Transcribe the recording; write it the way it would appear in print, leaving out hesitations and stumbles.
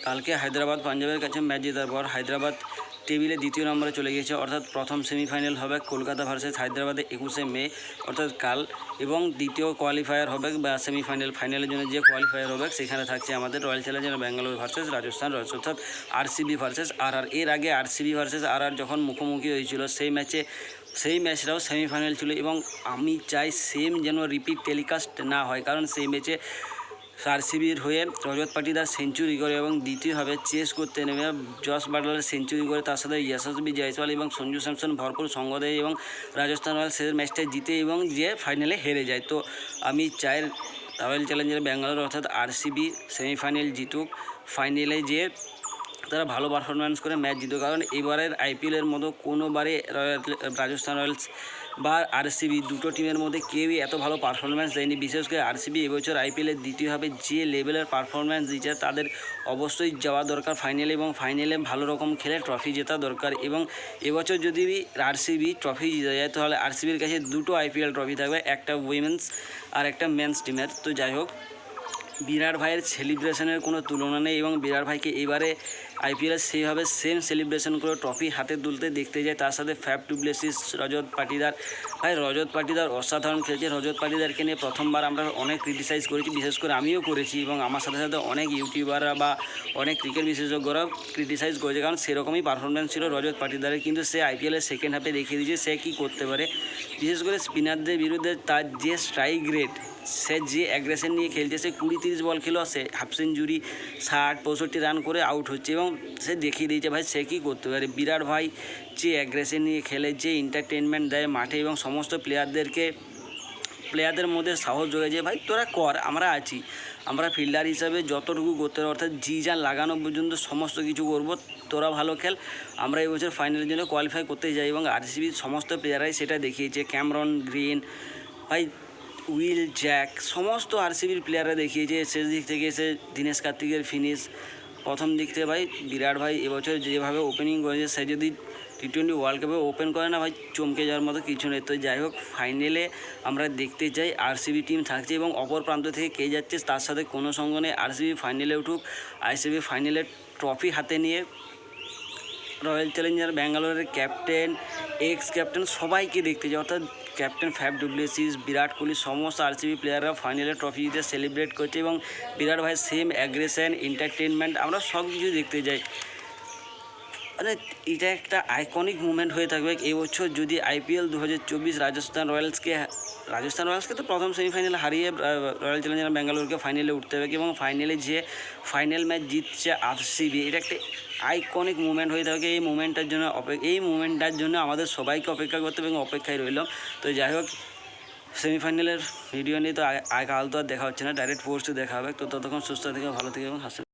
কালকে হায়দ্রাবাদ পাঞ্জাবের কাছে ম্যাচ জেতার পর হায়দ্রাবাদ টেবিলে দ্বিতীয় নম্বরে চলে গিয়েছে, অর্থাৎ প্রথম সেমিফাইনাল হবে কলকাতা ভার্সেস হায়দ্রাবাদে 21শে মে অর্থাৎ কাল, এবং দ্বিতীয় কোয়ালিফায়ার হবে বা ফাইনালের জন্য যে কোয়ালিফায়ার হবে সেখানে থাকছে আমাদের royal Challengers Bangalore versus Rajasthan Royals, অর্থাৎ আরসিবি ভার্সেস আরআর। এর আগে আরসিবি ভার্সেস আরআর যখন মুখোমুখি হয়েছিল সেই ম্যাচটাও সেমিফাইনাল ছিল, এবং আমি চাই সেম যেন রিপিট টেলিকাস্ট না হয়, কারণ সেই ম্যাচে আরসিবির হয়ে রজত পাটিদার সেঞ্চুরি করে এবং দ্বিতীয়ভাবে চেস করতে নেমে জস বাটলার সেঞ্চুরি করে, তার সাথে যশস্বী জয়সওয়াল এবং সঞ্জু স্যামসন ভরপুর সঙ্গ দেয় এবং রাজস্থান রয়্যালস শেষ ম্যাচটা জিতে এবং যে ফাইনালে হেরে যায়। তো আমি চাই রয়্যাল চ্যালেঞ্জার ব্যাঙ্গালোর অর্থাৎ আরসিবি সেমিফাইনাল জিতুক, ফাইনালে যে তারা ভালো পারফরম্যান্স করে ম্যাচ জিতুক, কারণ এবারের আইপিএলের মতো কোনোবারে রাজস্থান রয়্যালস বা আরসিবি দুটো টিমের মধ্যে কেউই এত ভালো পারফরম্যান্স দেয়নি। বিশেষ করে আরসিবি এবছর আইপিএলের দ্বিতীয়ভাবে যে লেভেলের পারফরম্যান্স দিচ্ছে তাদের অবশ্যই যাওয়া দরকার ফাইনালে, এবং ফাইনালে ভালো রকম খেলে ট্রফি জেতা দরকার। এবং এবছর যদি আরসিবি ট্রফি জিতে যায় তাহলে আরসিবির কাছে দুটো আইপিএল ট্রফি থাকবে, একটা উইমেন্স আর একটা মেন্স টিমের। তো যাই হোক, বিরাট ভাইয়ের সেলিব্রেশনের কোনো তুলনা নেই, এবং বিরাট ভাইকে এবারে আইপিএলে সেইভাবে সেম সেলিব্রেশন করে ট্রফি হাতে তুলতে দেখতে যায়। তার সাথে ফ্যাফ ডু প্লেসিস, রজত পাটিদার। ভাই রজত পাটিদার অসাধারণ খেলছে। রজত পাটিদারকে নিয়ে প্রথমবার আমরা অনেক ক্রিটিসাইজ করেছি, বিশেষ করে আমিও করেছি, এবং আমার সাথে সাথে অনেক ইউটিউবাররা বা অনেক ক্রিকেট বিশেষজ্ঞরাও ক্রিটিসাইজ করেছে, কারণ সেরকমই পারফরমেন্স ছিল রজত পাটিদারের। কিন্তু সে আইপিএলের সেকেন্ড হাফে দেখিয়ে দিয়েছে সে কী করতে পারে, বিশেষ করে স্পিনারদের বিরুদ্ধে তার যে স্ট্রাইক রেট, সে যে অ্যাগ্রেশন নিয়ে খেলছে, সে 20-30 বল খেলেও সে হাফ সেঞ্চুরি 60-65 রান করে আউট হচ্ছে, এবং সে দেখিয়ে দিয়েছে ভাই সে কী করতে পারে। বিরাট ভাই যে অ্যাগ্রেশন নিয়ে খেলে, যে এন্টারটেনমেন্ট দেয় মাঠে, এবং সমস্ত প্লেয়ারদের মধ্যে সাহস যোগায় যে ভাই তোরা কর, আমরা আছি, আমরা ফিল্ডার হিসাবে যতটুকু করতে পারবো, অর্থাৎ জি জান লাগানো পর্যন্ত সমস্ত কিছু করবো, তোরা ভালো খেল, আমরা এবছর ফাইনালের জন্য কোয়ালিফাই করতে যাই। এবং আরসিবির সমস্ত প্লেয়ারাই সেটা দেখিয়েছে। ক্যামেরন গ্রিন, ভাই উইল জ্যাক, সমস্ত আরসিবির প্লেয়াররা দেখিয়েছে। শেষ দিক থেকে এসে দীনেশ কার্তিকের ফিনিশ, প্রথম দিক থেকে ভাই বিরাট ভাই এবছর যেভাবে ওপেনিং করেছে, সে যদি টি-20 ওয়ার্ল্ড কাপে ওপেন করে না ভাই, চমকে যাওয়ার মতো কিছু নেই। তো যাই হোক, ফাইনালে আমরা দেখতে চাই আরসিবি টিম থাকছে, এবং অপর প্রান্ত থেকে কে যাচ্ছে তার সাথে কোনো সঙ্গ নেই। আরসিবি ফাইনালে উঠুক, আরসিবি ফাইনালে ট্রফি হাতে নিয়ে রয়্যাল চ্যালেঞ্জার ব্যাঙ্গালোরের ক্যাপ্টেন, এক্স ক্যাপ্টেন সবাইকে দেখতে চাই, অর্থাৎ captain Faf du Plessis, Virat Kohli, সমস্ত আরসিবি প্লেয়াররা ফাইনালে ট্রফি জিতে সেলিব্রেট করছে, এবং বিরাট ভাইয়ের সেম অ্যাগ্রেশন, এন্টারটেনমেন্ট আমরা সব কিছু দেখতে যাই। মানে এটা একটা আইকনিক মুভমেন্ট হয়ে থাকবে এবছর যদি আইপিএল 2024 রাজস্থান রয়্যালসকে তো প্রথম সেমিফাইনালে হারিয়ে রয়্যাল চ্যালেঞ্জার ব্যাঙ্গালোরকে ফাইনালে উঠতে হবে, এবং ফাইনালে যে ফাইনাল ম্যাচ জিতছে আরসিবি, এটা একটা আইকনিক মুভমেন্ট হয়ে থাকে। এই মুভমেন্টটার জন্য আমাদের সবাইকে অপেক্ষা করতে হবে, এবং অপেক্ষায় রইলাম। তো যাই হোক, সেমিফাইনালের ভিডিও নিয়ে তো কাল তো আর দেখা হচ্ছে না, ডাইরেক্ট পোস্টে দেখা হবে। তো ততক্ষণ সুস্থ থেকে ভালো থেকে এবং হাসি।